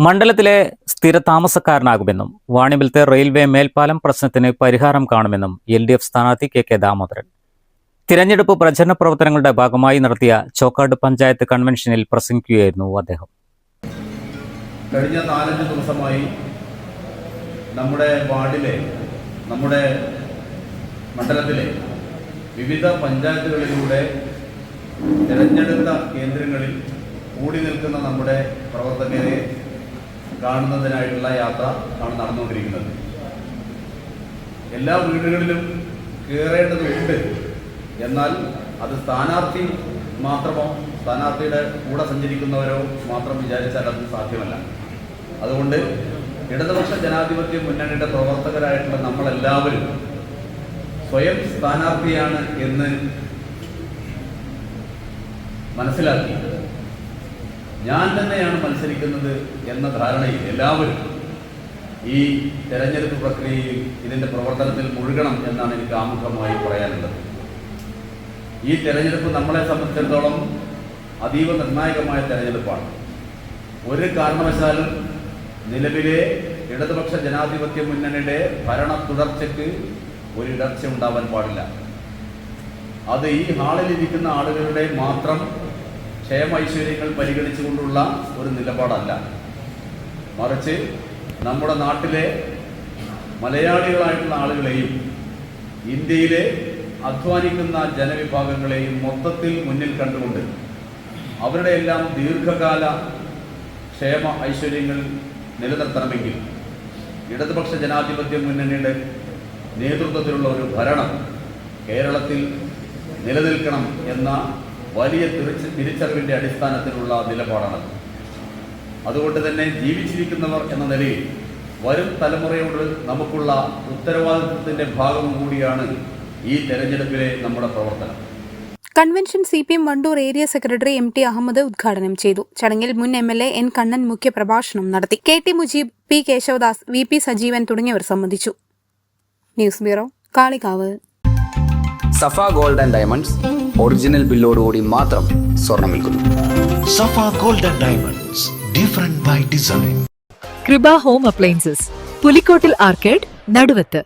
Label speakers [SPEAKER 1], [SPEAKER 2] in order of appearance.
[SPEAKER 1] മണ്ഡലത്തിലെ സ്ഥിരതാമസക്കാരനാകുമെന്നും വാണിയമ്പലത്തെ റെയിൽവേ മേൽപ്പാലം പ്രശ്നത്തിന് പരിഹാരം കാണുമെന്നും LDF സ്ഥാനാർത്ഥി കെ ദാമോദരൻ തിരഞ്ഞെടുപ്പ് പ്രചരണ പ്രവർത്തനങ്ങളുടെ ഭാഗമായി നടത്തിയ ചോക്കാട് പഞ്ചായത്ത് കൺവെൻഷനിൽ പ്രസംഗിക്കുകയായിരുന്നു അദ്ദേഹം.
[SPEAKER 2] കഴിഞ്ഞ 4-5 ദിവസമായി നമ്മുടെ വാർഡിലെ, നമ്മുടെ മണ്ഡലത്തിലെ വിവിധ പഞ്ചായത്തുകളിലൂടെ തിരഞ്ഞെടുത്ത കേന്ദ്രങ്ങളിൽ കൂടി നിൽക്കുന്ന നമ്മുടെ പ്രവർത്തകരെ കാണുന്നതിനായിട്ടുള്ള യാത്ര ആണ് നടന്നുകൊണ്ടിരിക്കുന്നത്. എല്ലാ വീടുകളിലും കയറേണ്ടതുണ്ട്. എന്നാൽ അത് സ്ഥാനാർത്ഥി മാത്രമോ സ്ഥാനാർത്ഥിയുടെ കൂടെ സഞ്ചരിക്കുന്നവരോ മാത്രം വിചാരിച്ചാൽ അത് സാധ്യമല്ല. അതുകൊണ്ട് ഇടതുപക്ഷ ജനാധിപത്യ മുന്നണിയുടെ പ്രവർത്തകരായിട്ടുള്ള നമ്മളെല്ലാവരും സ്വയം സ്ഥാനാർത്ഥിയാണ് എന്ന് മനസ്സിലാക്കി ഞാൻ തന്നെയാണ് മത്സരിക്കുന്നത് എന്ന ധാരണയിൽ എല്ലാവരും ഈ തെരഞ്ഞെടുപ്പ് പ്രക്രിയയിൽ ഇതിൻ്റെ പ്രവർത്തനത്തിൽ മുഴുകണം എന്നാണ് എനിക്ക് ആമുഖമായി പറയാനുള്ളത്. ഈ തെരഞ്ഞെടുപ്പ് നമ്മളെ സംബന്ധിച്ചിടത്തോളം അതീവ നിർണായകമായ തെരഞ്ഞെടുപ്പാണ്. ഒരു കാരണവശാലും നിലവിലെ ഇടതുപക്ഷ ജനാധിപത്യ മുന്നണിയുടെ ഭരണ തുടർച്ചയ്ക്ക് ഒരു ഇടർച്ച ഉണ്ടാവാൻ പാടില്ല. അത് ഈ ഹാളിലിരിക്കുന്ന ആളുകളുടെ മാത്രം ക്ഷേമൈശ്വര്യങ്ങൾ പരിഗണിച്ചുകൊണ്ടുള്ള ഒരു നിലപാടല്ല, മറിച്ച് നമ്മുടെ നാട്ടിലെ മലയാളികളായിട്ടുള്ള ആളുകളെയും ഇന്ത്യയിലെ അധ്വാനിക്കുന്ന ജനവിഭാഗങ്ങളെയും മൊത്തത്തിൽ മുന്നിൽ കണ്ടുകൊണ്ട് അവരുടെ എല്ലാം ദീർഘകാല ക്ഷേമ ഐശ്വര്യങ്ങൾ നിലനിർത്തണമെങ്കിൽ ഇടതുപക്ഷ ജനാധിപത്യ മുന്നണിയുടെ നേതൃത്വത്തിലുള്ള ഒരു ഭരണം കേരളത്തിൽ നിലനിൽക്കണം എന്ന വലിയ തിരിച്ചറിവിൻ്റെ അടിസ്ഥാനത്തിലുള്ള നിലപാടാണ്. അതുകൊണ്ട് തന്നെ ജീവിച്ചിരിക്കുന്നവർ എന്ന നിലയിൽ വരും തലമുറയോട് നമുക്കുള്ള ഉത്തരവാദിത്വത്തിൻ്റെ ഭാഗം കൂടിയാണ് ഈ തെരഞ്ഞെടുപ്പിലെ നമ്മുടെ പ്രവർത്തനം.
[SPEAKER 3] Convention CPM Wandoor area secretary MT Ahammed ഉദ്ഘാടനം ചെയ്തു. ചടങ്ങിൽ മുൻ MLA N കണ്ണൻ മുഖ്യപ്രഭാഷണം നടത്തി. KT Mujeeb, P Kesavadas, VP Sajeevan തുടങ്ങിയവർ സംബന്ധിച്ചു. News bureau, Kalikavu.
[SPEAKER 4] Safa gold and diamonds original ബില്ലോടുകൂടി മാത്രം സ്വർണം വിൽക്കുന്നു.
[SPEAKER 5] Safa gold and diamonds, different by design.
[SPEAKER 6] Kripa home appliances, Pulikottil arcade, Naduvath.